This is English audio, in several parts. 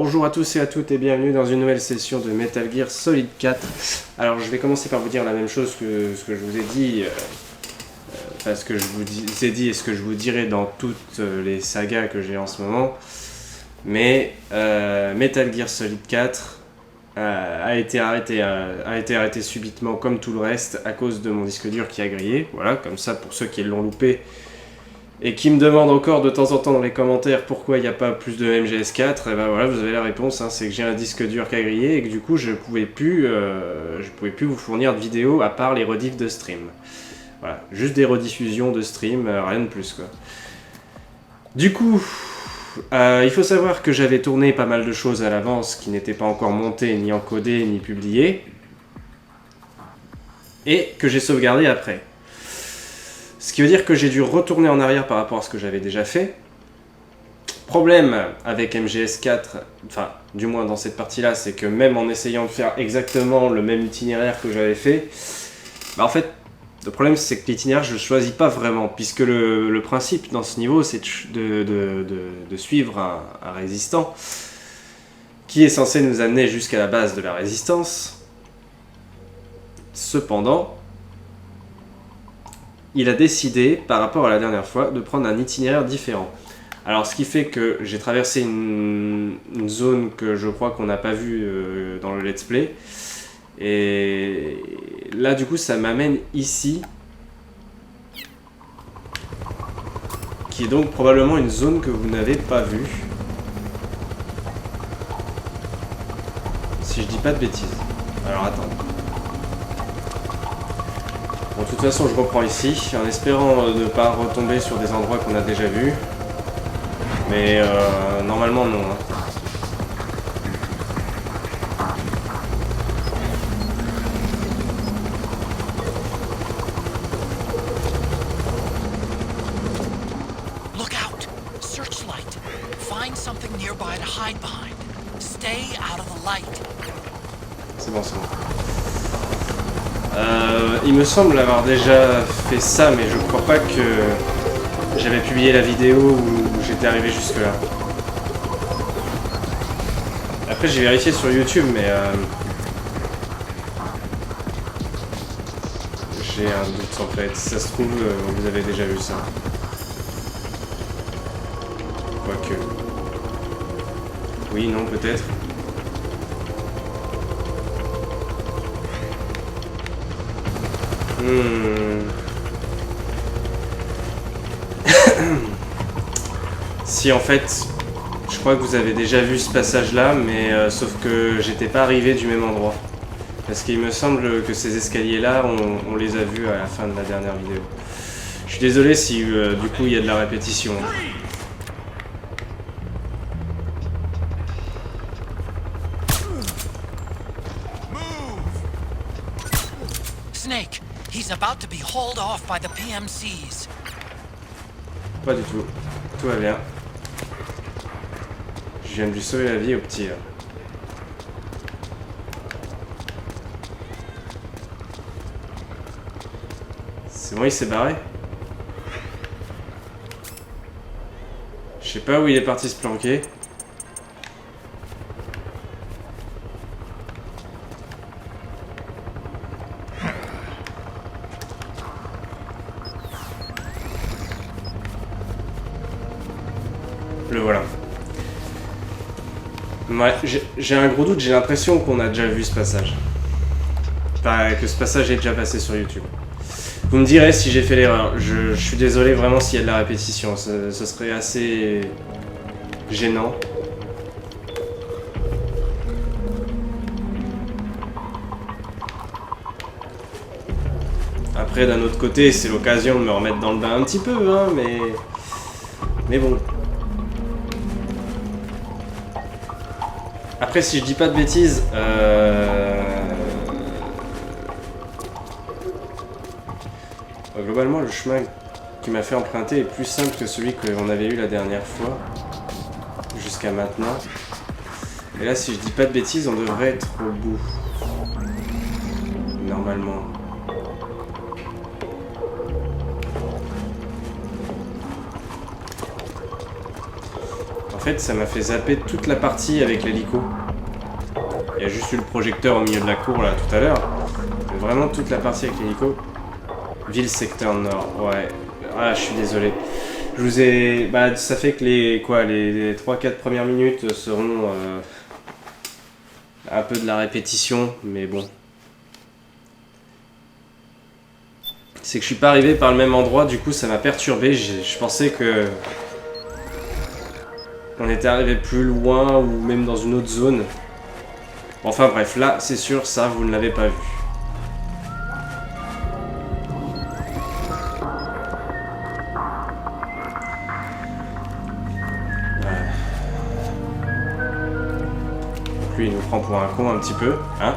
Bonjour à tous et à toutes et bienvenue dans une nouvelle session de Metal Gear Solid 4. Alors je vais commencer par vous dire la même chose que ce que je vous ai dit, ce que je vous ai dit et ce que je vous dirai dans toutes les sagas que j'ai en ce moment. Mais Metal Gear Solid 4 a été arrêté subitement comme tout le reste à cause de mon disque dur qui a grillé. Voilà, comme ça pour ceux qui l'ont loupé. Et qui me demande encore de temps en temps dans les commentaires pourquoi il n'y a pas plus de MGS4, et ben voilà, vous avez la réponse, hein, c'est que j'ai un disque dur qui a grillé et que du coup je pouvais plus vous fournir de vidéos à part les rediffs de stream. Voilà, juste des rediffusions de stream, rien de plus quoi. Du coup, il faut savoir que j'avais tourné pas mal de choses à l'avance qui n'étaient pas encore montées, ni encodées, ni publiées, et que j'ai sauvegardé après. Ce qui veut dire que j'ai dû retourner en arrière par rapport à ce que j'avais déjà fait. Problème avec MGS4, enfin du moins dans cette partie-là, c'est que même en essayant de faire exactement le même itinéraire que j'avais fait, en fait, le problème c'est que l'itinéraire je le choisis pas vraiment, puisque le principe dans ce niveau c'est de suivre un résistant qui est censé nous amener jusqu'à la base de la résistance. Cependant, il a décidé, par rapport à la dernière fois, de prendre un itinéraire différent. Alors, ce qui fait que j'ai traversé une zone que je crois qu'on n'a pas vue dans le let's play. Et là, du coup, ça m'amène ici. Qui est donc probablement une zone que vous n'avez pas vue. Si je dis pas de bêtises. Alors, attends. Bon, de toute façon, je reprends ici, en espérant ne pas retomber sur des endroits qu'on a déjà vus. Mais normalement, non. Hein. Look out! Searchlight! Find something nearby to hide behind. Stay out of the light. C'est bon, c'est bon. Il me semble avoir déjà fait ça, mais je crois pas que j'avais publié la vidéo où j'étais arrivé jusque là. Après j'ai vérifié sur YouTube, mais j'ai un doute en fait. Si ça se trouve, vous avez déjà vu ça. Quoique. Oui, non, peut-être. Si en fait, je crois que vous avez déjà vu ce passage là, mais sauf que j'étais pas arrivé du même endroit. Parce qu'il me semble que ces escaliers là, on les a vus à la fin de la dernière vidéo. Je suis désolé si du coup il y a de la répétition. Snake, he's about to be hauled off by the PMCs. Pas du tout. Tout va bien. Je viens de lui sauver la vie au petit. C'est bon, il s'est barré. Je sais pas où il est parti se planquer. Le voilà. Ouais, j'ai un gros doute, j'ai l'impression qu'on a déjà vu ce passage. Enfin, que ce passage est déjà passé sur YouTube. Vous me direz si j'ai fait l'erreur. Je suis désolé vraiment s'il y a de la répétition. Ce serait assez gênant. Après, d'un autre côté, c'est l'occasion de me remettre dans le bain un petit peu, hein, mais bon. Après, si je dis pas de bêtises, globalement, le chemin qui m'a fait emprunter est plus simple que celui qu'on avait eu la dernière fois, jusqu'à maintenant. Et là, si je dis pas de bêtises, on devrait être au bout. Normalement. En fait, ça m'a fait zapper toute la partie avec l'hélico. Il y a juste eu le projecteur au milieu de la cour, là, tout à l'heure. Mais vraiment toute la partie avec l'hélico. Ville secteur nord, ouais. Ah, je suis désolé. Je vous ai... Bah, ça fait que les 3-4 premières minutes seront un peu de la répétition, mais bon. C'est que je suis pas arrivé par le même endroit, du coup ça m'a perturbé. Je pensais que on était arrivé plus loin ou même dans une autre zone. Enfin bref, là c'est sûr, ça vous ne l'avez pas vu. Lui il nous prend pour un con un petit peu, hein.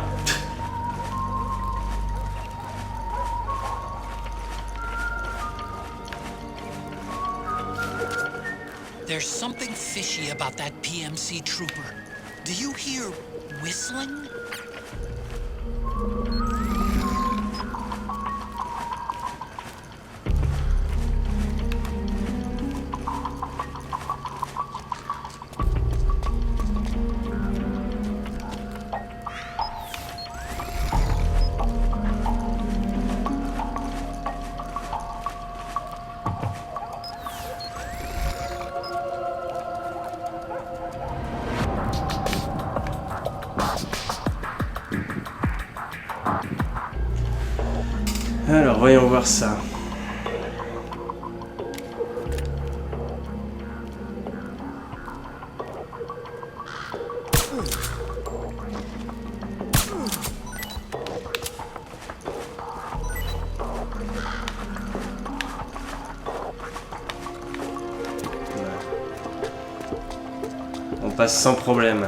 There's something fishy about that PMC trooper. Do you hear whistling? Alors, voyons voir ça. On passe sans problème.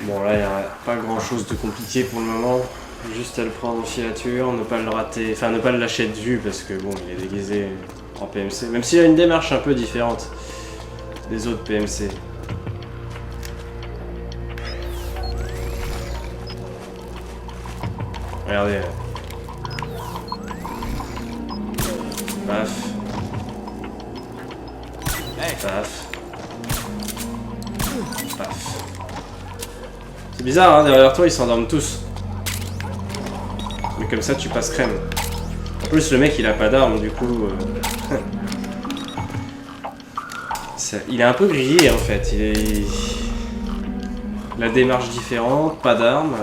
Bon là il n'y a pas grand chose de compliqué pour le moment, juste à le prendre en filature, ne pas le rater, enfin ne pas le lâcher de vue parce que bon il est déguisé en PMC, même s'il a une démarche un peu différente des autres PMC. Regardez. Paf. Paf. Paf. C'est bizarre, hein, derrière toi ils s'endorment tous. Mais comme ça tu passes crème. En plus le mec il a pas d'arme du coup. Il est un peu grillé en fait. La démarche différente, pas d'arme,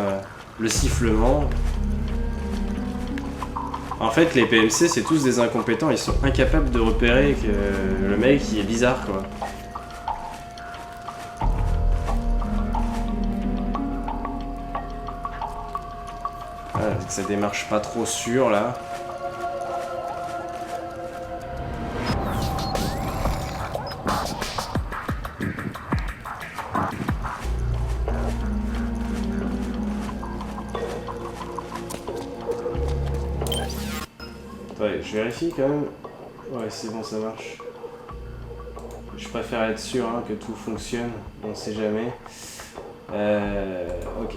le sifflement. En fait les PMC c'est tous des incompétents, ils sont incapables de repérer que le mec il est bizarre quoi. Avec sa démarche pas trop sûre là. Ouais, je vérifie quand même. Ouais, c'est bon, ça marche. Je préfère être sûr hein, que tout fonctionne, on sait jamais. Ok.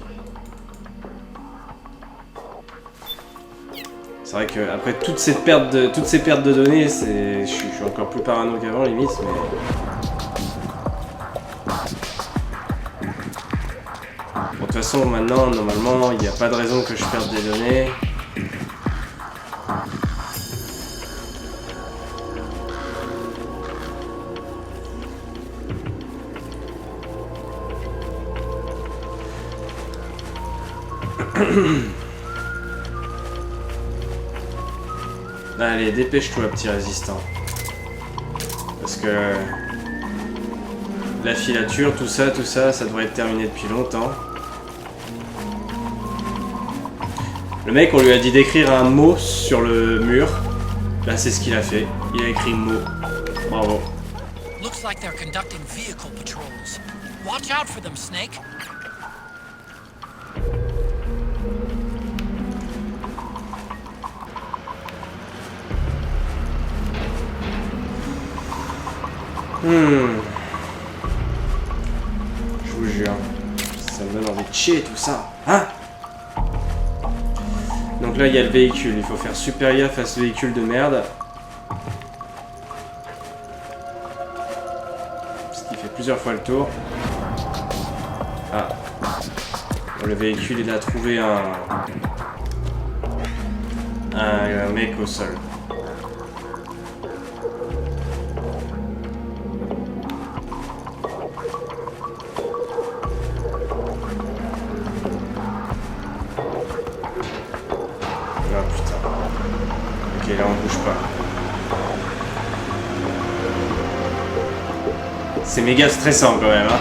C'est vrai que après toutes ces pertes de données, je suis encore plus parano qu'avant limite, mais. Bon, de toute façon maintenant normalement il n'y a pas de raison que je perde des données. Allez, dépêche-toi, petit résistant. Parce que la filature, tout ça, ça devrait être terminé depuis longtemps. Le mec, on lui a dit d'écrire un mot sur le mur. Là, c'est ce qu'il a fait. Il a écrit mot. Bravo. Looks like they're conducting vehicle patrols. Watch out for them, Snake. Je vous jure, ça me donne envie de chier tout ça. Hein? là, il y a le véhicule. Il faut faire super gaffe à ce véhicule de merde. Parce qu'il fait plusieurs fois le tour. Ah. Le véhicule, il a trouvé un mec au sol. Ah putain. Ok, là on bouge pas. C'est méga stressant quand même, hein.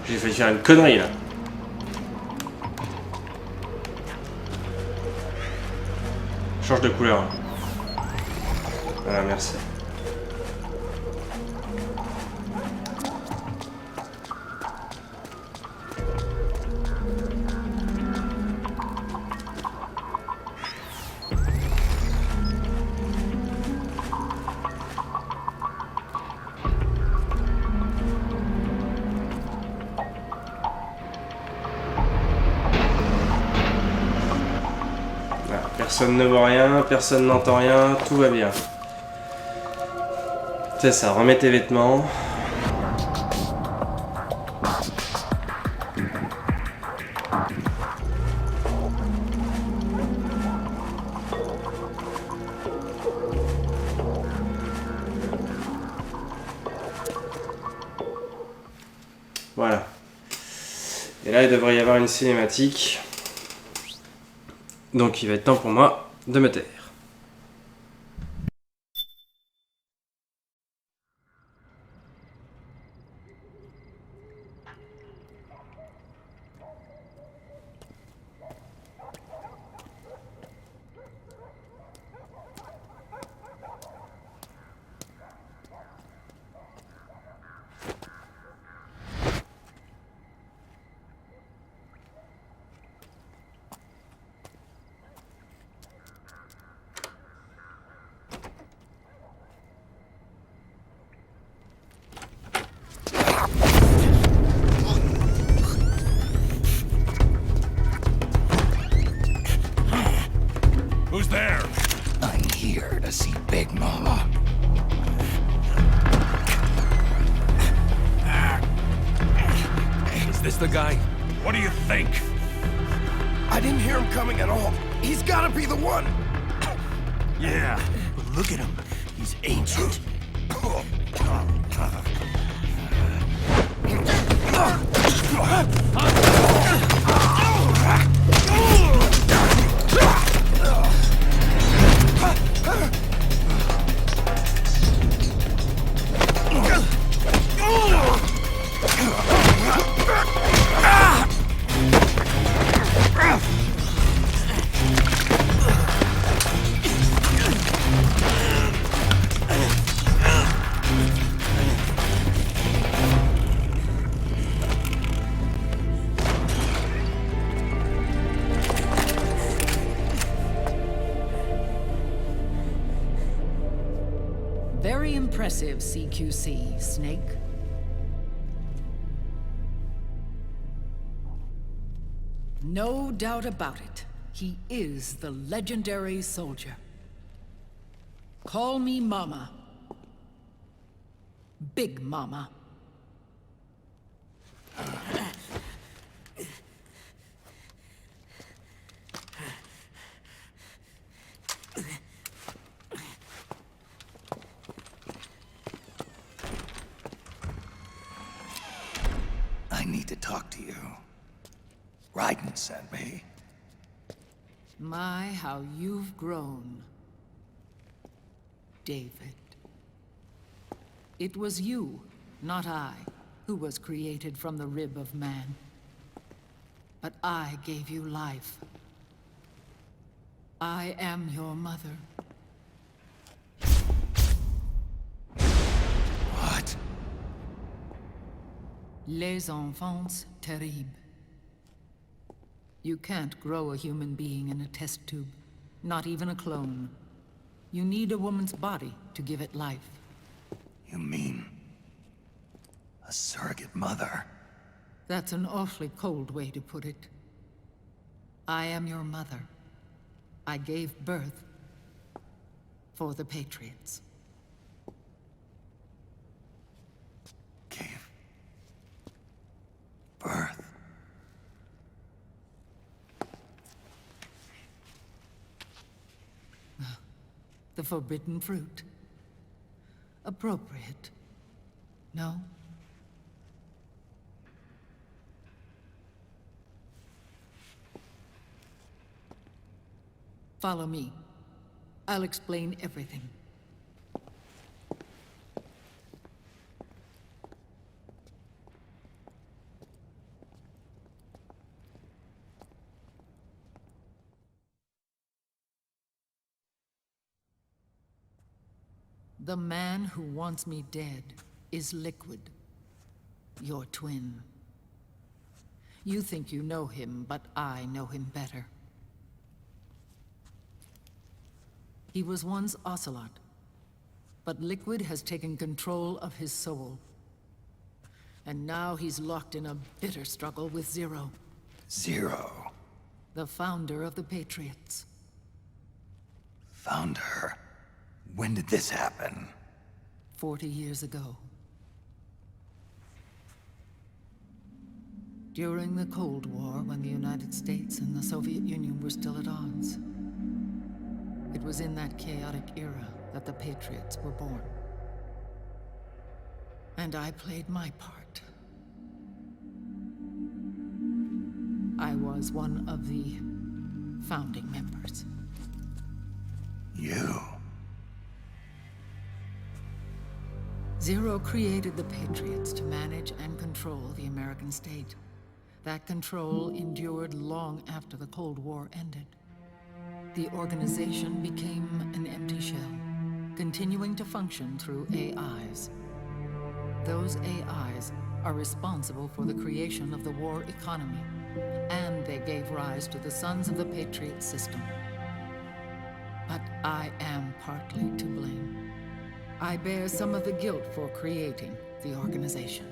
J'ai failli faire une connerie là. Change de couleur. Voilà, merci. Personne ne voit rien, personne n'entend rien, tout va bien. C'est ça, remets tes vêtements. Voilà. Et là, il devrait y avoir une cinématique. Donc il va être temps pour moi de me taire. Who's there? I'm here to see Big Mama. Is this the guy? What do you think? I didn't hear him coming at all. He's gotta be the one. Yeah, but look at him. He's ancient. Very impressive, CQC, Snake. No doubt about it. He is the legendary soldier. Call me Mama. Big Mama. I need to talk to you. Raiden sent me. My, how you've grown. David. It was you, not I, who was created from the rib of man. But I gave you life. I am your mother. What? Les enfants terribles. You can't grow a human being in a test tube, not even a clone. You need a woman's body to give it life. You mean... a surrogate mother? That's an awfully cold way to put it. I am your mother. I gave birth for the Patriots. Gave... birth? The forbidden fruit. Appropriate. No? Follow me. I'll explain everything. The man who wants me dead is Liquid, your twin. You think you know him, but I know him better. He was once Ocelot, but Liquid has taken control of his soul. And now he's locked in a bitter struggle with Zero, Zero. the founder of the Patriots. Found her. When did this happen? 40 years ago. During the Cold War, when the United States and the Soviet Union were still at odds. It was in that chaotic era that the Patriots were born. And I played my part. I was one of the founding members. You? Zero created the Patriots to manage and control the American state. That control endured long after the Cold War ended. The organization became an empty shell, continuing to function through AIs. Those AIs are responsible for the creation of the war economy, and they gave rise to the Sons of the Patriot system. But I am partly to blame. I bear some of the guilt for creating the organization.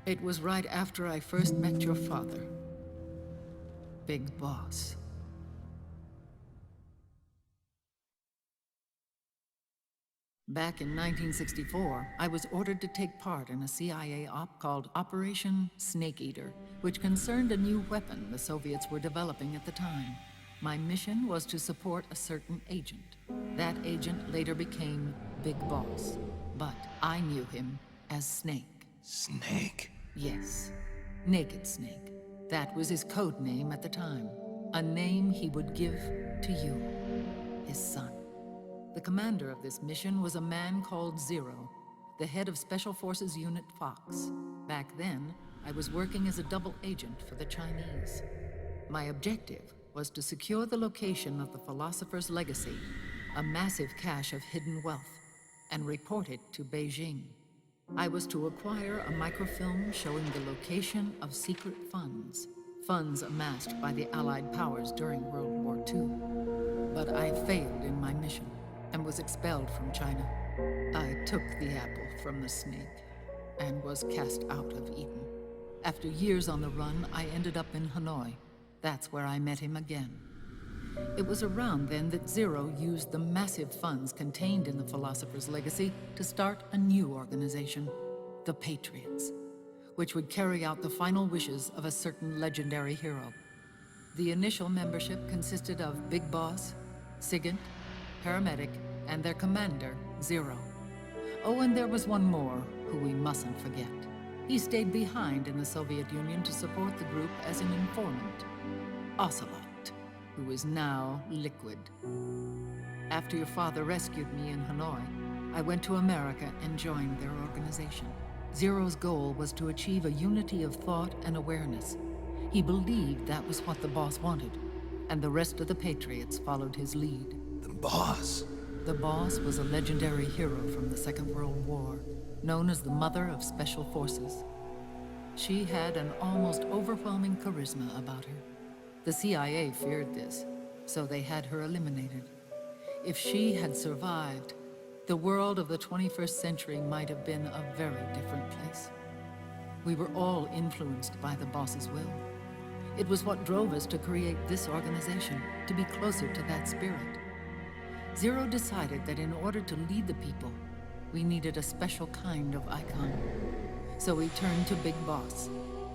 It was right after I first met your father, Big Boss. Back in 1964, I was ordered to take part in a CIA op called Operation Snake Eater, which concerned a new weapon the Soviets were developing at the time. My mission was to support a certain agent. That agent later became Big Boss, but I knew him as Snake. Snake? Yes, Naked Snake. That was his code name at the time. A name he would give to you, his son. The commander of this mission was a man called Zero, the head of Special Forces Unit Fox. Back then, I was working as a double agent for the Chinese. My objective was to secure the location of the Philosopher's Legacy, a massive cache of hidden wealth, and report it to Beijing. I was to acquire a microfilm showing the location of secret funds, funds amassed by the Allied powers during World War II. But I failed in my mission and was expelled from China. I took the apple from the snake and was cast out of Eden. After years on the run, I ended up in Hanoi. That's where I met him again. It was around then that Zero used the massive funds contained in the Philosopher's Legacy to start a new organization, the Patriots, which would carry out the final wishes of a certain legendary hero. The initial membership consisted of Big Boss, Sigint, Paramedic, and their commander, Zero. Oh, and there was one more who we mustn't forget. He stayed behind in the Soviet Union to support the group as an informant, Ocelot, who is now Liquid. After your father rescued me in Hanoi, I went to America and joined their organization. Zero's goal was to achieve a unity of thought and awareness. He believed that was what the boss wanted, and the rest of the Patriots followed his lead. The boss. The boss was a legendary hero from the Second World War, known as the Mother of Special Forces. She had an almost overwhelming charisma about her. The CIA feared this, so they had her eliminated. If she had survived, the world of the 21st century might have been a very different place. We were all influenced by the boss's will. It was what drove us to create this organization, to be closer to that spirit. Zero decided that in order to lead the people, we needed a special kind of icon. So he turned to Big Boss,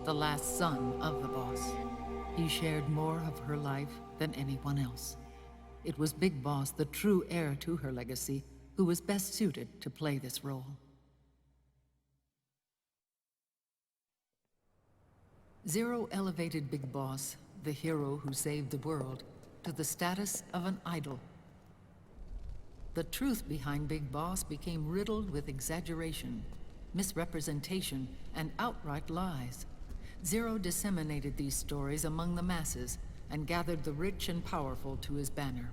the last son of the boss. He shared more of her life than anyone else. It was Big Boss, the true heir to her legacy, who was best suited to play this role. Zero elevated Big Boss, the hero who saved the world, to the status of an idol. The truth behind Big Boss became riddled with exaggeration, misrepresentation, and outright lies. Zero disseminated these stories among the masses and gathered the rich and powerful to his banner.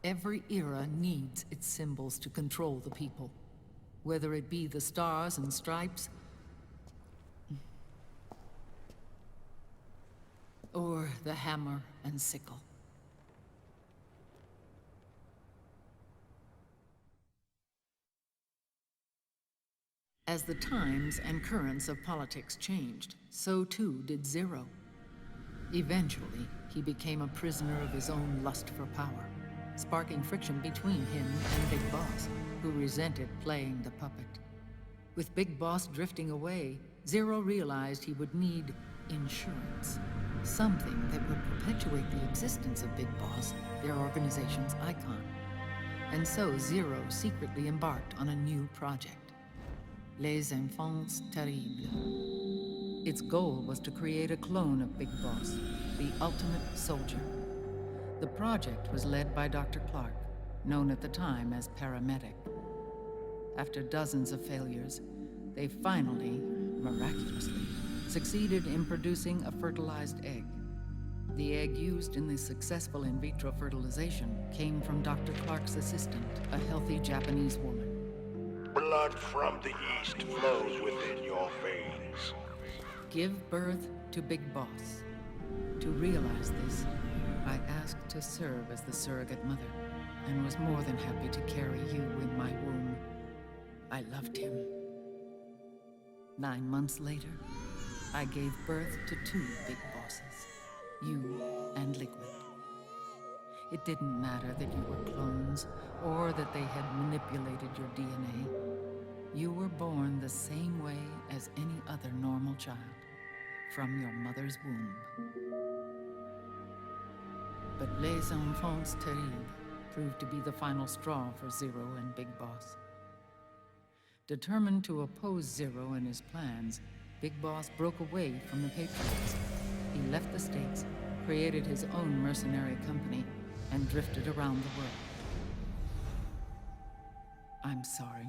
Every era needs its symbols to control the people, whether it be the stars and stripes, or the hammer and sickle. As the times and currents of politics changed, so too did Zero. Eventually, he became a prisoner of his own lust for power, sparking friction between him and Big Boss, who resented playing the puppet. With Big Boss drifting away, Zero realized he would need insurance. Something that would perpetuate the existence of Big Boss, their organization's icon. And so Zero secretly embarked on a new project. Les Enfants Terribles. Its goal was to create a clone of Big Boss, the ultimate soldier. The project was led by Dr. Clark, known at the time as Paramedic. After dozens of failures, they finally, miraculously, succeeded in producing a fertilized egg. The egg used in the successful in vitro fertilization came from Dr. Clark's assistant, a healthy Japanese woman. Blood from the east flows within your veins. Give birth to Big Boss. To realize this, I asked to serve as the surrogate mother, and was more than happy to carry you in my womb. I loved him. 9 months later, I gave birth to 2 Big Bosses, you and Liquid. It didn't matter that you were clones, or that they had manipulated your DNA. You were born the same way as any other normal child, from your mother's womb. But Les Enfants Terribles proved to be the final straw for Zero and Big Boss. Determined to oppose Zero and his plans, Big Boss broke away from the Patriots. He left the States, created his own mercenary company, and drifted around the world. I'm sorry.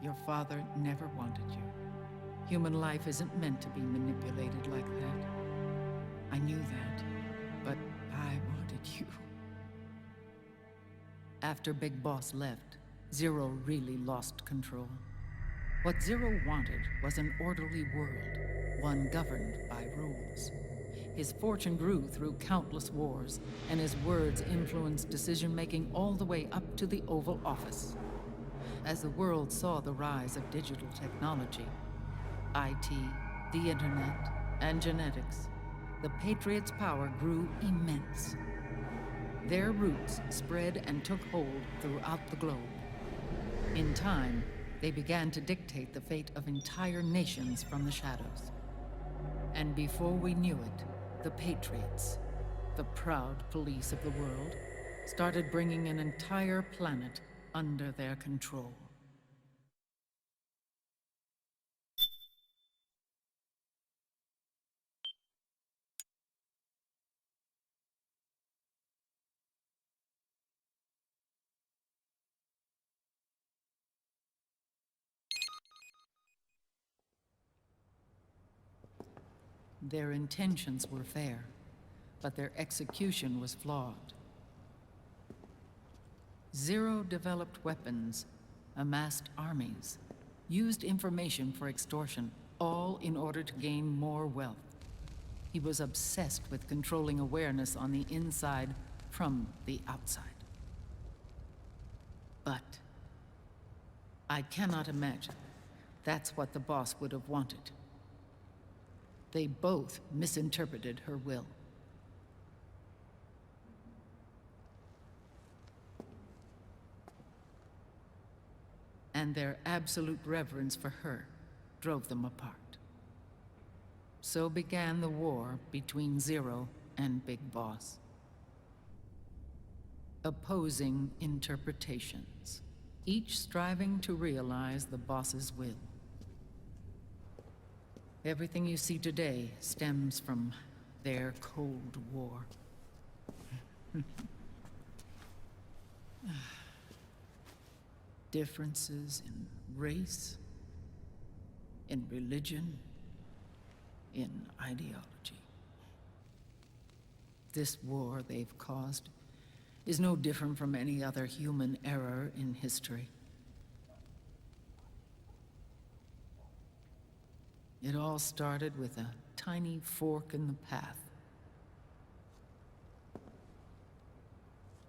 Your father never wanted you. Human life isn't meant to be manipulated like that. I knew that, but I wanted you. After Big Boss left, Zero really lost control. What Zero wanted was an orderly world, one governed by rules. His fortune grew through countless wars, and his words influenced decision-making all the way up to the Oval Office. As the world saw the rise of digital technology, IT, the internet, and genetics, the Patriots' power grew immense. Their roots spread and took hold throughout the globe. In time, they began to dictate the fate of entire nations from the shadows. And before we knew it, the Patriots, the proud police of the world, started bringing an entire planet under their control. Their intentions were fair, but their execution was flawed. Zero developed weapons, amassed armies, used information for extortion, all in order to gain more wealth. He was obsessed with controlling awareness on the inside from the outside. But I cannot imagine that's what the boss would have wanted. They both misinterpreted her will. And their absolute reverence for her drove them apart. So began the war between Zero and Big Boss. Opposing interpretations, each striving to realize the boss's will. Everything you see today stems from their Cold War. Differences in race, in religion, in ideology. This war they've caused is no different from any other human error in history. It all started with a tiny fork in the path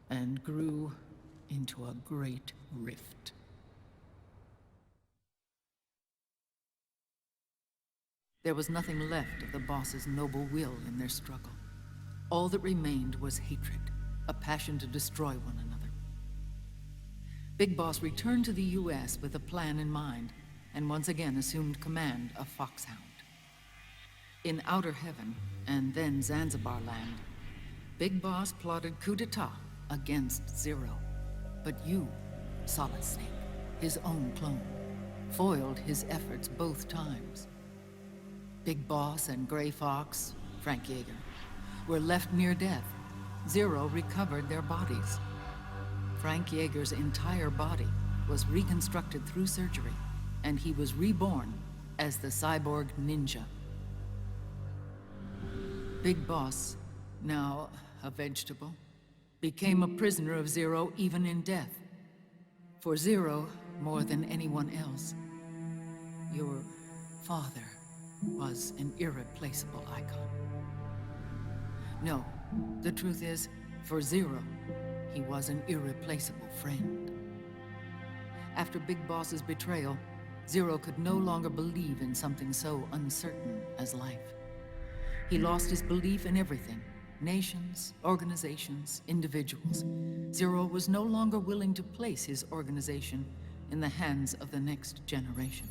and grew into a great rift. There was nothing left of the boss's noble will in their struggle. All that remained was hatred, a passion to destroy one another. Big Boss returned to the US with a plan in mind, and once again assumed command of Foxhound. In Outer Heaven, and then Zanzibar Land, Big Boss plotted coup d'etat against Zero. But you, Solid Snake, his own clone, foiled his efforts both times. Big Boss and Gray Fox, Frank Yeager, were left near death. Zero recovered their bodies. Frank Yeager's entire body was reconstructed through surgery, and he was reborn as the cyborg ninja. Big Boss, now a vegetable, became a prisoner of Zero even in death. For Zero, more than anyone else, your father was an irreplaceable icon. No, the truth is, for Zero, he was an irreplaceable friend. After Big Boss's betrayal, Zero could no longer believe in something so uncertain as life. He lost his belief in everything. Nations, organizations, individuals. Zero was no longer willing to place his organization in the hands of the next generation.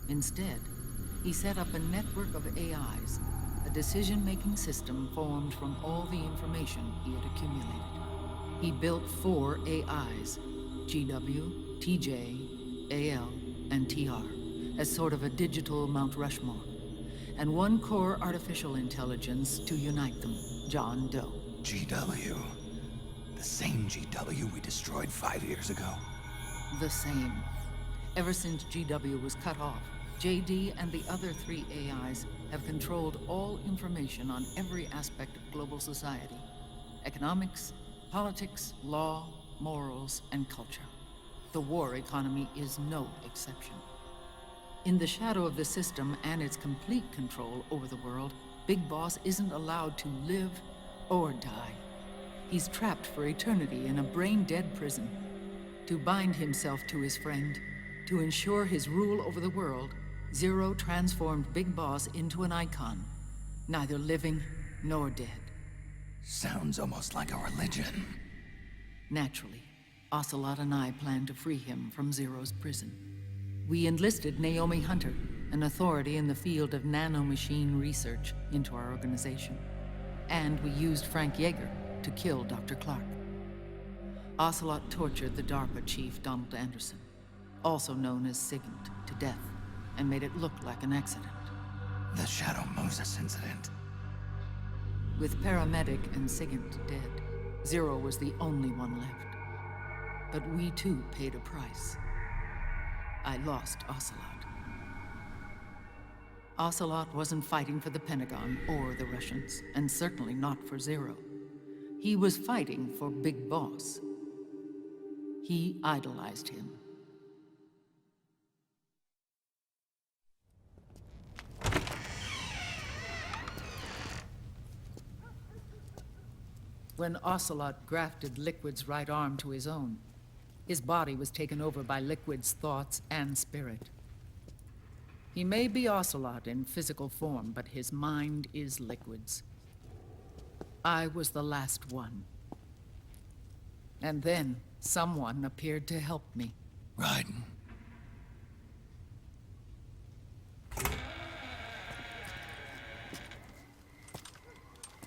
Instead, he set up a network of AIs, a decision-making system formed from all the information he had accumulated. He built 4 AIs, GW, TJ, AL, and TR, as sort of a digital Mount Rushmore, and 1 core artificial intelligence to unite them, John Doe. GW. The same GW we destroyed 5 years ago. The same. Ever since GW was cut off, JD and the other 3 AIs have controlled all information on every aspect of global society. Economics, politics, law, morals, and culture. The war economy is no exception. In the shadow of the system and its complete control over the world, Big Boss isn't allowed to live or die. He's trapped for eternity in a brain-dead prison. To bind himself to his friend, to ensure his rule over the world, Zero transformed Big Boss into an icon, neither living nor dead. Sounds almost like a religion. Naturally, Ocelot and I plan to free him from Zero's prison. We enlisted Naomi Hunter, an authority in the field of nanomachine research, into our organization. And we used Frank Yeager to kill Dr. Clark. Ocelot tortured the DARPA chief, Donald Anderson, also known as Sigint, to death, and made it look like an accident. The Shadow Moses incident. With Paramedic and Sigint dead, Zero was the only one left. But we too paid a price. I lost Ocelot. Ocelot wasn't fighting for the Pentagon or the Russians, and certainly not for Zero. He was fighting for Big Boss. He idolized him. When Ocelot grafted Liquid's right arm to his own, his body was taken over by Liquid's thoughts and spirit. He may be Ocelot in physical form, but his mind is Liquid's. I was the last one. And then someone appeared to help me. Raiden.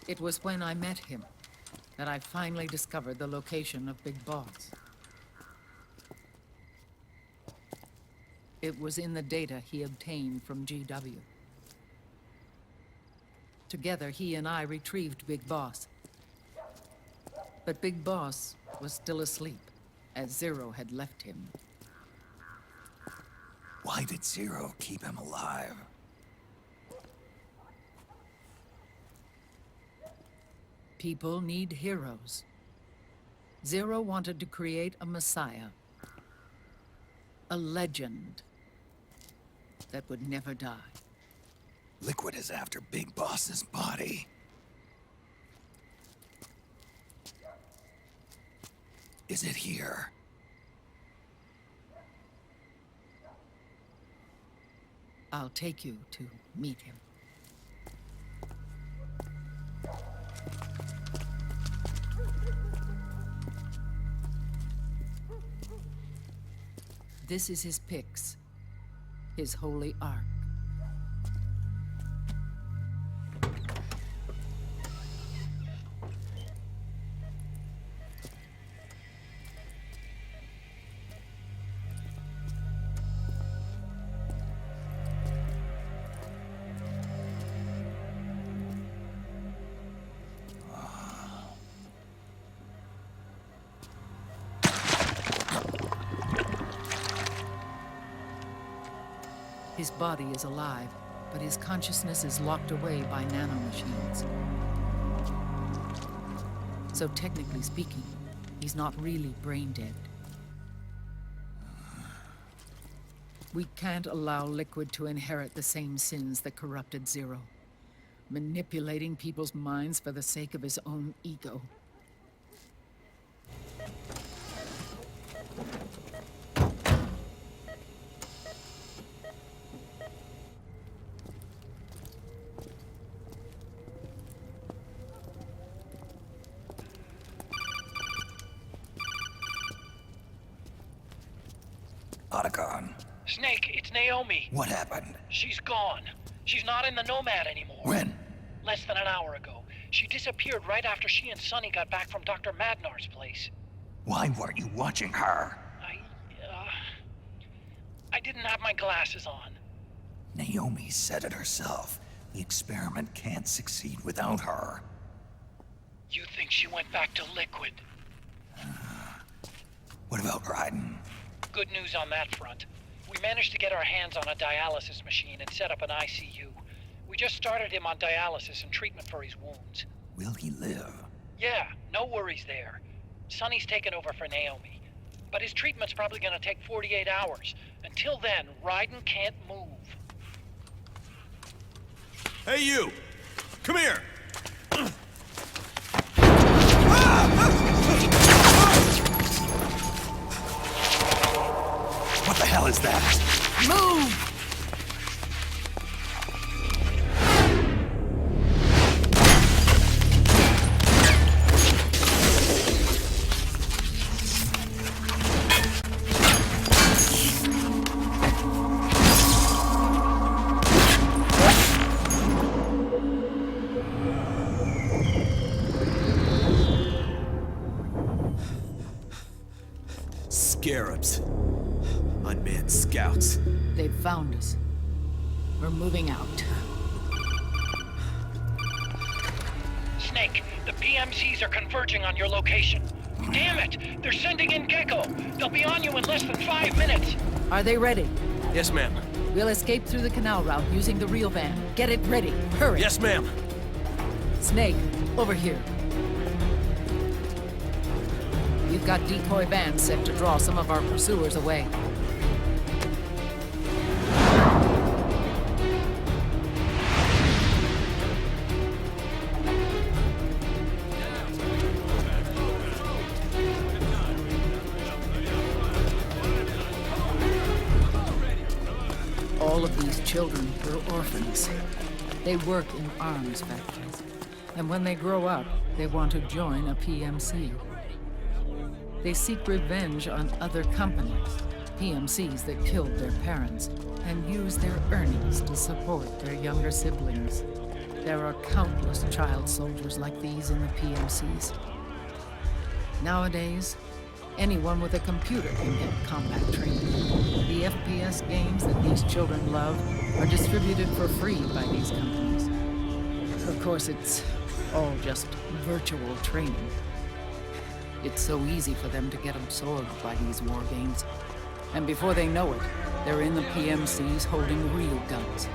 It was when I met him that I finally discovered the location of Big Boss. It was in the data he obtained from GW. Together, he and I retrieved Big Boss. But Big Boss was still asleep, as Zero had left him. Why did Zero keep him alive? People need heroes. Zero wanted to create a messiah. A legend that would never die. Liquid is after Big Boss's body. Is it here? I'll take you to meet him. This is his pyx, his holy ark. His body is alive, but his consciousness is locked away by nanomachines. So technically speaking, he's not really brain dead. We can't allow Liquid to inherit the same sins that corrupted Zero, manipulating people's minds for the sake of his own ego. Otacon. Snake, it's Naomi. What happened? She's gone. She's not in the Nomad anymore. When? Less than an hour ago. She disappeared right after she and Sonny got back from Dr. Madnar's place. Why weren't you watching her? I didn't have my glasses on. Naomi said it herself. The experiment can't succeed without her. You think she went back to Liquid? What about Raiden? Good news on that front. We managed to get our hands on a dialysis machine and set up an ICU. We just started him on dialysis and treatment for his wounds. Will he live? Yeah, no worries there. Sonny's taken over for Naomi. But his treatment's probably gonna take 48 hours. Until then, Raiden can't move. Hey, you! Come here! What the hell is that? Move! Scarabs. Unmanned scouts. They've found us. We're moving out. Snake, the PMCs are converging on your location. Damn it! They're sending in Gecko! They'll be on you in less than 5 minutes! Are they ready? Yes, ma'am. We'll escape through the canal route using the real van. Get it ready. Hurry. Yes, ma'am. Snake, over here. We've got decoy vans set to draw some of our pursuers away. All of these children were orphans. They work in arms factories. And when they grow up, they want to join a PMC. They seek revenge on other companies, PMCs that killed their parents, and use their earnings to support their younger siblings. There are countless child soldiers like these in the PMCs. Nowadays, anyone with a computer can get combat training. The FPS games that these children love are distributed for free by these companies. Of course, it's all just virtual training. It's so easy for them to get absorbed by these war games. And before they know it, they're in the PMCs holding real guns.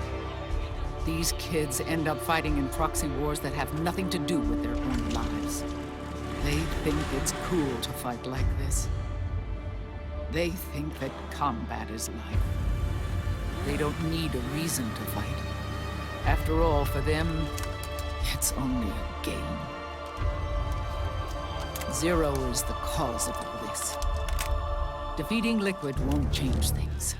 These kids end up fighting in proxy wars that have nothing to do with their own lives. They think it's cool to fight like this. They think that combat is life. They don't need a reason to fight. After all, for them, it's only a game. Zero is the cause of all this. Defeating Liquid won't change things.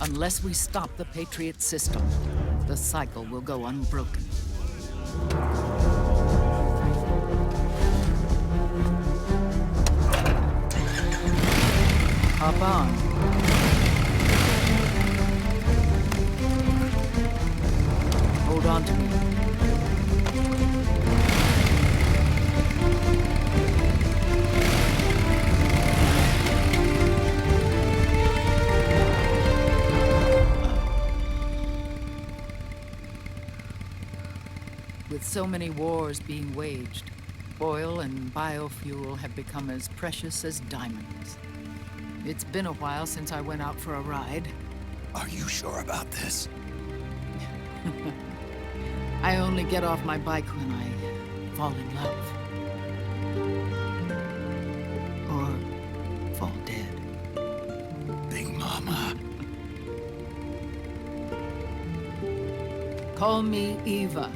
Unless we stop the Patriot system, the cycle will go unbroken. Hop on. Hold on to me. With so many wars being waged, oil and biofuel have become as precious as diamonds. It's been a while since I went out for a ride. Are you sure about this? I only get off my bike when I fall in love. Or fall dead. Big Mama. Call me Eva.